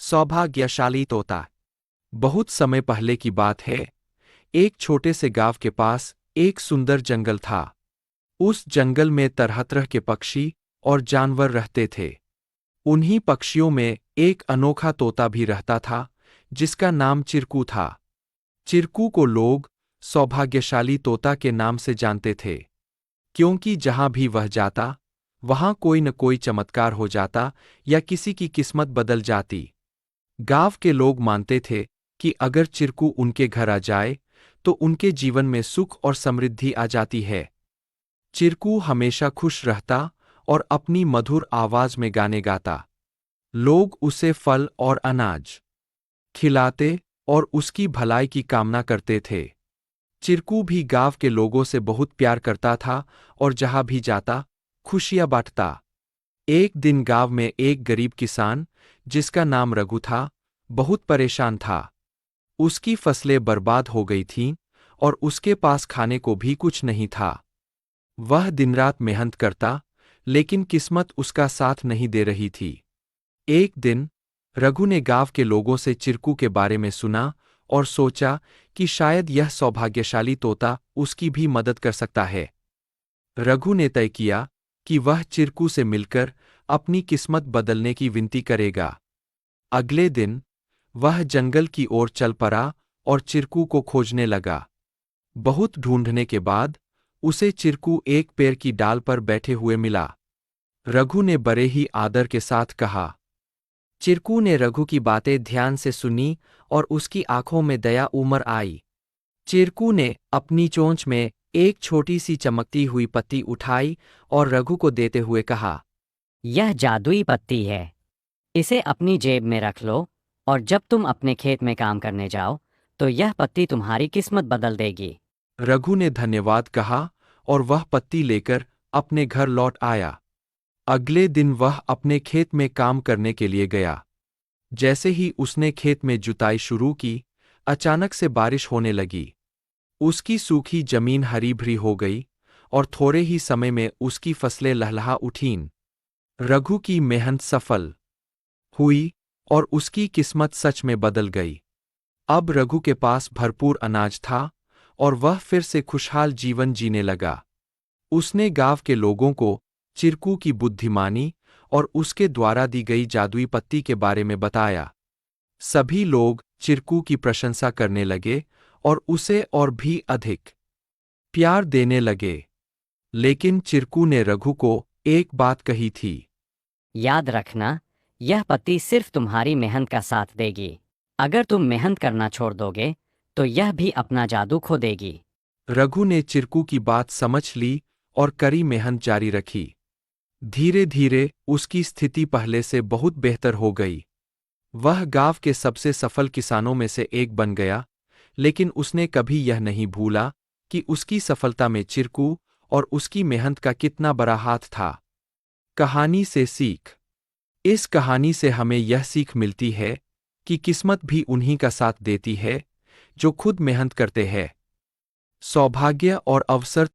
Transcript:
सौभाग्यशाली तोता। बहुत समय पहले की बात है। एक छोटे से गांव के पास एक सुंदर जंगल था। उस जंगल में तरह तरह के पक्षी और जानवर रहते थे। उन्हीं पक्षियों में एक अनोखा तोता भी रहता था, जिसका नाम चिरकू था। चिरकू को लोग सौभाग्यशाली तोता के नाम से जानते थे, क्योंकि जहां भी वह जाता, वहां कोई न कोई चमत्कार हो जाता या किसी की किस्मत बदल जाती। गांव के लोग मानते थे कि अगर चिरकू उनके घर आ जाए तो उनके जीवन में सुख और समृद्धि आ जाती है। चिरकू हमेशा खुश रहता और अपनी मधुर आवाज में गाने गाता। लोग उसे फल और अनाज खिलाते और उसकी भलाई की कामना करते थे। चिरकू भी गांव के लोगों से बहुत प्यार करता था और जहां भी जाता, खुशियां बांटता। एक दिन गांव में एक गरीब किसान, जिसका नाम रघु था, बहुत परेशान था। उसकी फसलें बर्बाद हो गई थीं और उसके पास खाने को भी कुछ नहीं था। वह दिनरात मेहनत करता, लेकिन किस्मत उसका साथ नहीं दे रही थी। एक दिन रघु ने गांव के लोगों से चिरकू के बारे में सुना और सोचा कि शायद यह सौभाग्यशाली तोता उसकी भी मदद कर सकता है। रघु ने तय किया कि वह चिरकू से मिलकर अपनी किस्मत बदलने की विनती करेगा। अगले दिन वह जंगल की ओर चल पड़ा और चिरकू को खोजने लगा। बहुत ढूंढने के बाद उसे चिरकू एक पेड़ की डाल पर बैठे हुए मिला। रघु ने बड़े ही आदर के साथ कहा। चिरकू ने रघु की बातें ध्यान से सुनी और उसकी आंखों में दया उमड़ आई। चिरकू ने अपनी चोंच में एक छोटी सी चमकती हुई पत्ती उठाई और रघु को देते हुए कहा, यह जादुई पत्ती है। इसे अपनी जेब में रख लो और जब तुम अपने खेत में काम करने जाओ तो यह पत्ती तुम्हारी किस्मत बदल देगी। रघु ने धन्यवाद कहा और वह पत्ती लेकर अपने घर लौट आया। अगले दिन वह अपने खेत में काम करने के लिए गया। जैसे ही उसने खेत में जुताई शुरू की, अचानक से बारिश होने लगी। उसकी सूखी जमीन हरी भरी हो गई और थोड़े ही समय में उसकी फसलें लहलहा उठीं। रघु की मेहनत सफल हुई और उसकी किस्मत सच में बदल गई। अब रघु के पास भरपूर अनाज था और वह फिर से खुशहाल जीवन जीने लगा। उसने गांव के लोगों को चिरकू की बुद्धिमानी और उसके द्वारा दी गई जादुई पत्ती के बारे में बताया। सभी लोग चिरकू की प्रशंसा करने लगे और उसे और भी अधिक प्यार देने लगे। लेकिन चिरकू ने रघु को एक बात कही थी। याद रखना, यह पत्ती सिर्फ तुम्हारी मेहनत का साथ देगी। अगर तुम मेहनत करना छोड़ दोगे तो यह भी अपना जादू खो देगी। रघु ने चिरकू की बात समझ ली और कड़ी मेहनत जारी रखी। धीरे धीरे उसकी स्थिति पहले से बहुत बेहतर हो गई। वह गांव के सबसे सफल किसानों में से एक बन गया, लेकिन उसने कभी यह नहीं भूला कि उसकी सफलता में चिरकू और उसकी मेहनत का कितना बड़ा हाथ था। कहानी से सीख। इस कहानी से हमें यह सीख मिलती है कि किस्मत भी उन्हीं का साथ देती है जो खुद मेहनत करते हैं। सौभाग्य और अवसर